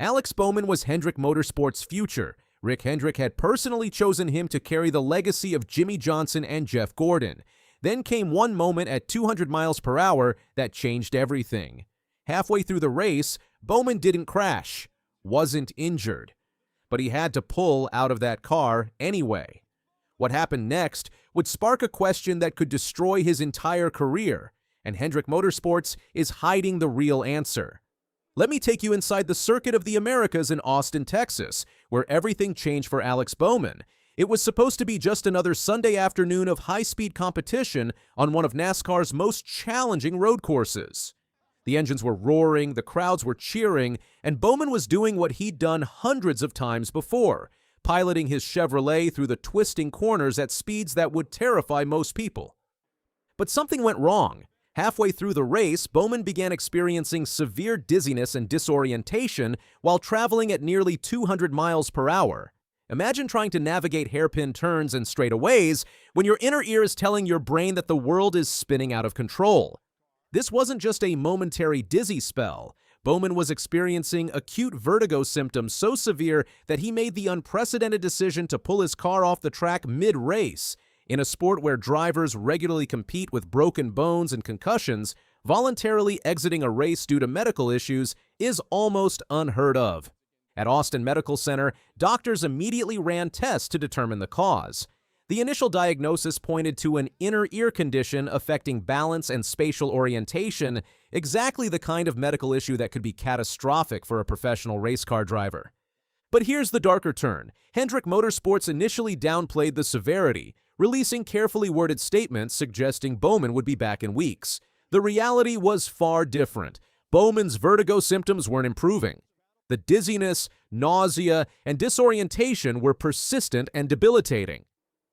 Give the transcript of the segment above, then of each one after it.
Alex Bowman was Hendrick Motorsports' future. Rick Hendrick had personally chosen him to carry the legacy of Jimmie Johnson and Jeff Gordon. Then came one moment at 200 miles per hour that changed everything. Halfway through the race, Bowman didn't crash, wasn't injured, but he had to pull out of that car anyway. What happened next would spark a question that could destroy his entire career, and Hendrick Motorsports is hiding the real answer. Let me take you inside the Circuit of the Americas in Austin, Texas, where everything changed for Alex Bowman. It was supposed to be just another Sunday afternoon of high-speed competition on one of NASCAR's most challenging road courses. The engines were roaring, the crowds were cheering, and Bowman was doing what he'd done hundreds of times before, piloting his Chevrolet through the twisting corners at speeds that would terrify most people. But something went wrong. Halfway through the race, Bowman began experiencing severe dizziness and disorientation while traveling at nearly 200 miles per hour. Imagine trying to navigate hairpin turns and straightaways when your inner ear is telling your brain that the world is spinning out of control. This wasn't just a momentary dizzy spell. Bowman was experiencing acute vertigo symptoms so severe that he made the unprecedented decision to pull his car off the track mid-race. In a sport where drivers regularly compete with broken bones and concussions, voluntarily exiting a race due to medical issues is almost unheard of. At Austin Medical Center, doctors immediately ran tests to determine the cause. The initial diagnosis pointed to an inner ear condition affecting balance and spatial orientation, exactly the kind of medical issue that could be catastrophic for a professional race car driver. But here's the darker turn. Hendrick Motorsports initially downplayed the severity, releasing carefully worded statements suggesting Bowman would be back in weeks. The reality was far different. Bowman's vertigo symptoms weren't improving. The dizziness, nausea, and disorientation were persistent and debilitating.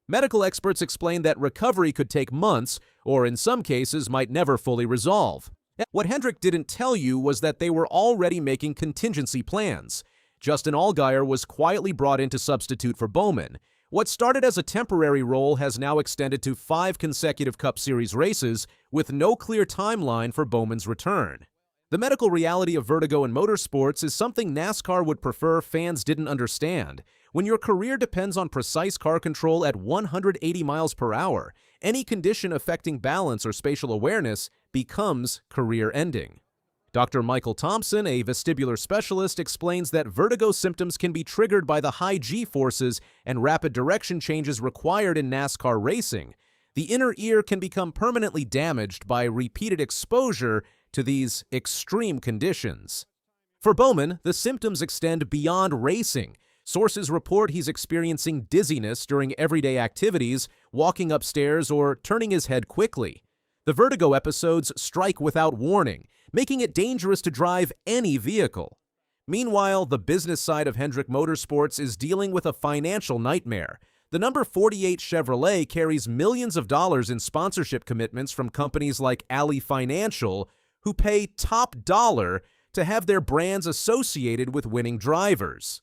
Medical experts explained that recovery could take months, or in some cases might never fully resolve. What Hendrick didn't tell you was that they were already making contingency plans. Justin Allgaier was quietly brought in to substitute for Bowman. What started as a temporary role has now extended to 5 consecutive Cup Series races, with no clear timeline for Bowman's return. The medical reality of vertigo in motorsports is something NASCAR would prefer fans didn't understand. When your career depends on precise car control at 180 miles per hour, any condition affecting balance or spatial awareness becomes career-ending. Dr. Michael Thompson, a vestibular specialist, explains that vertigo symptoms can be triggered by the high G-forces and rapid direction changes required in NASCAR racing. The inner ear can become permanently damaged by repeated exposure to these extreme conditions. For Bowman, the symptoms extend beyond racing. Sources report he's experiencing dizziness during everyday activities, walking upstairs, or turning his head quickly. The vertigo episodes strike without warning, making it dangerous to drive any vehicle. Meanwhile, the business side of Hendrick Motorsports is dealing with a financial nightmare. The number 48 Chevrolet carries millions of dollars in sponsorship commitments from companies like Alley Financial, who pay top dollar to have their brands associated with winning drivers.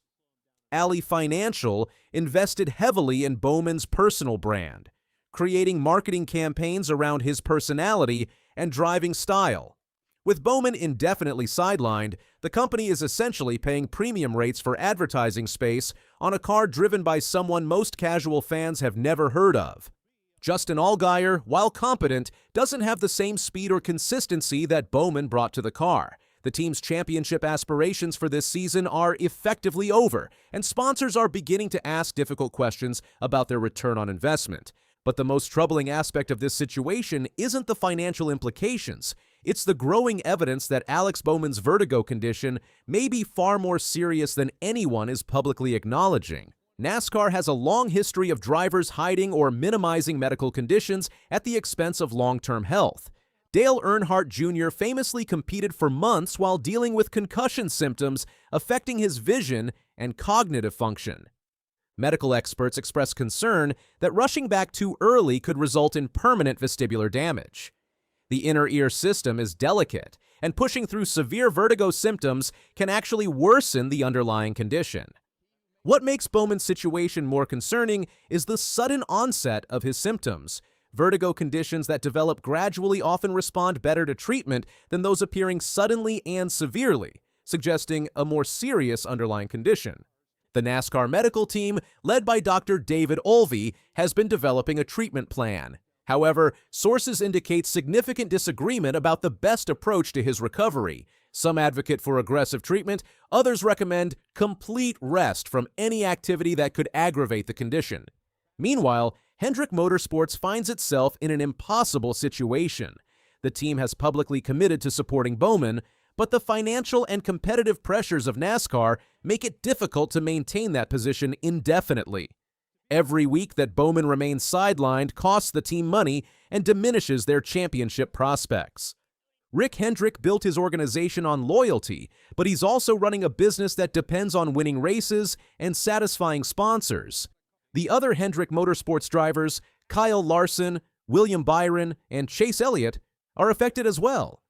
Alley Financial invested heavily in Bowman's personal brand, creating marketing campaigns around his personality and driving style. With Bowman indefinitely sidelined, the company is essentially paying premium rates for advertising space on a car driven by someone most casual fans have never heard of. Justin Allgaier, while competent, doesn't have the same speed or consistency that Bowman brought to the car. The team's championship aspirations for this season are effectively over, and sponsors are beginning to ask difficult questions about their return on investment. But the most troubling aspect of this situation isn't the financial implications. It's the growing evidence that Alex Bowman's vertigo condition may be far more serious than anyone is publicly acknowledging. NASCAR has a long history of drivers hiding or minimizing medical conditions at the expense of long-term health. Dale Earnhardt Jr. famously competed for months while dealing with concussion symptoms affecting his vision and cognitive function. Medical experts express concern that rushing back too early could result in permanent vestibular damage. The inner ear system is delicate, and pushing through severe vertigo symptoms can actually worsen the underlying condition. What makes Bowman's situation more concerning is the sudden onset of his symptoms. Vertigo conditions that develop gradually often respond better to treatment than those appearing suddenly and severely. suggesting a more serious underlying condition. The NASCAR medical team, led by Dr. David Olvey, has been developing a treatment plan. However, sources indicate significant disagreement about the best approach to his recovery. Some advocate for aggressive treatment, others recommend complete rest from any activity that could aggravate the condition. Meanwhile, Hendrick Motorsports finds itself in an impossible situation. The team has publicly committed to supporting Bowman, but the financial and competitive pressures of NASCAR make it difficult to maintain that position indefinitely. Every week that Bowman remains sidelined costs the team money and diminishes their championship prospects. Rick Hendrick built his organization on loyalty, but he's also running a business that depends on winning races and satisfying sponsors. The other Hendrick Motorsports drivers, Kyle Larson, William Byron, and Chase Elliott, are affected as well.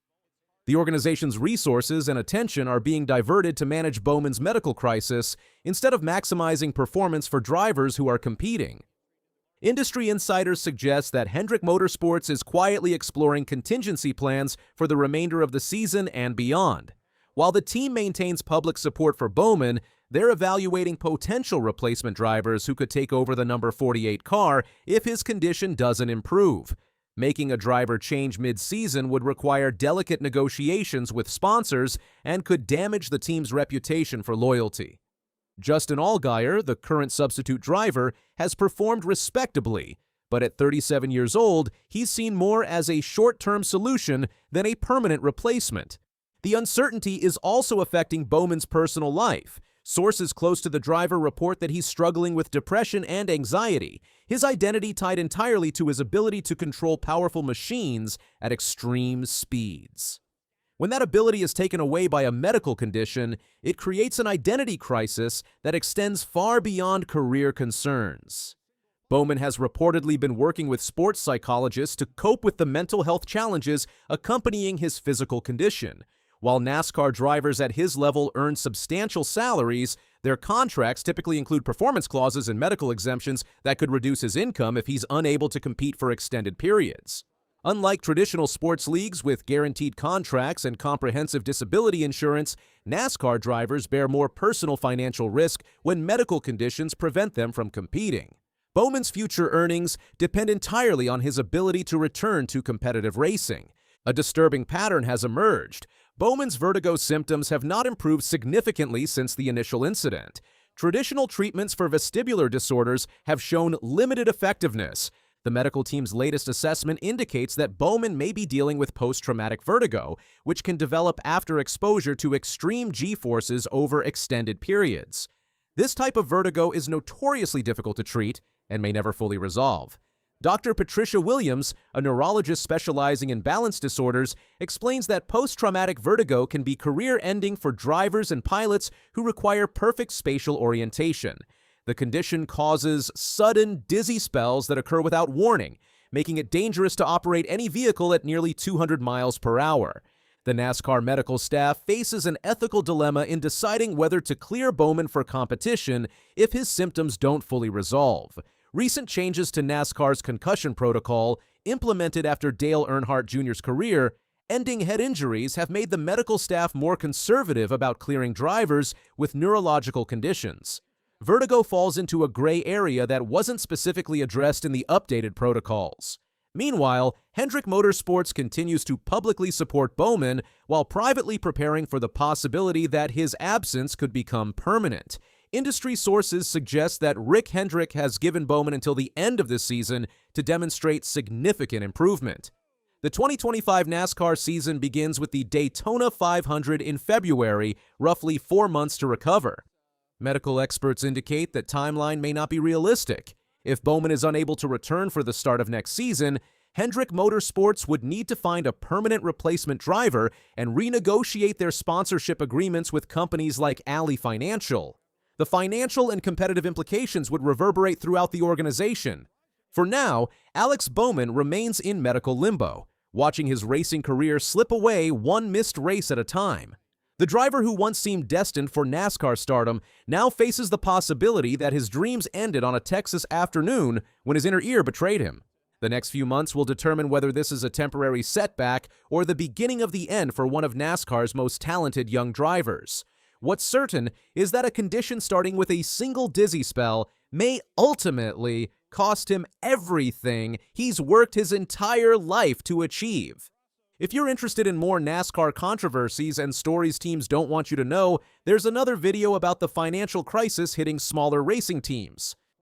The organization's resources and attention are being diverted to manage Bowman's medical crisis instead of maximizing performance for drivers who are competing. Industry insiders suggest that Hendrick Motorsports is quietly exploring contingency plans for the remainder of the season and beyond. While the team maintains public support for Bowman, they're evaluating potential replacement drivers who could take over the number 48 car if his condition doesn't improve. Making a driver change mid-season would require delicate negotiations with sponsors and could damage the team's reputation for loyalty. Justin Allgaier, the current substitute driver, has performed respectably, but at 37 years old, he's seen more as a short-term solution than a permanent replacement. The uncertainty is also affecting Bowman's personal life. Sources close to the driver report that he's struggling with depression and anxiety, his identity tied entirely to his ability to control powerful machines at extreme speeds. When that ability is taken away by a medical condition, it creates an identity crisis that extends far beyond career concerns. Bowman has reportedly been working with sports psychologists to cope with the mental health challenges accompanying his physical condition. While NASCAR drivers at his level earn substantial salaries, their contracts typically include performance clauses and medical exemptions that could reduce his income if he's unable to compete for extended periods. Unlike traditional sports leagues with guaranteed contracts and comprehensive disability insurance, NASCAR drivers bear more personal financial risk when medical conditions prevent them from competing. Bowman's future earnings depend entirely on his ability to return to competitive racing. A disturbing pattern has emerged. Bowman's vertigo symptoms have not improved significantly since the initial incident. Traditional treatments for vestibular disorders have shown limited effectiveness. The medical team's latest assessment indicates that Bowman may be dealing with post-traumatic vertigo, which can develop after exposure to extreme G-forces over extended periods. This type of vertigo is notoriously difficult to treat and may never fully resolve. Dr. Patricia Williams, a neurologist specializing in balance disorders, explains that post-traumatic vertigo can be career-ending for drivers and pilots who require perfect spatial orientation. The condition causes sudden, dizzy spells that occur without warning, making it dangerous to operate any vehicle at nearly 200 miles per hour. The NASCAR medical staff faces an ethical dilemma in deciding whether to clear Bowman for competition if his symptoms don't fully resolve. Recent changes to NASCAR's concussion protocol, implemented after Dale Earnhardt Jr.'s career, ending head injuries have made the medical staff more conservative about clearing drivers with neurological conditions. Vertigo falls into a gray area that wasn't specifically addressed in the updated protocols. Meanwhile, Hendrick Motorsports continues to publicly support Bowman while privately preparing for the possibility that his absence could become permanent. Industry sources suggest that Rick Hendrick has given Bowman until the end of this season to demonstrate significant improvement. The 2025 NASCAR season begins with the Daytona 500 in February, roughly 4 months to recover. Medical experts indicate that timeline may not be realistic. If Bowman is unable to return for the start of next season, Hendrick Motorsports would need to find a permanent replacement driver and renegotiate their sponsorship agreements with companies like Alley Financial. The financial and competitive implications would reverberate throughout the organization. For now, Alex Bowman remains in medical limbo, watching his racing career slip away one missed race at a time. The driver who once seemed destined for NASCAR stardom now faces the possibility that his dreams ended on a Texas afternoon when his inner ear betrayed him. The next few months will determine whether this is a temporary setback or the beginning of the end for one of NASCAR's most talented young drivers. What's certain is that a condition starting with a single dizzy spell may ultimately cost him everything he's worked his entire life to achieve. If you're interested in more NASCAR controversies and stories teams don't want you to know, there's another video about the financial crisis hitting smaller racing teams.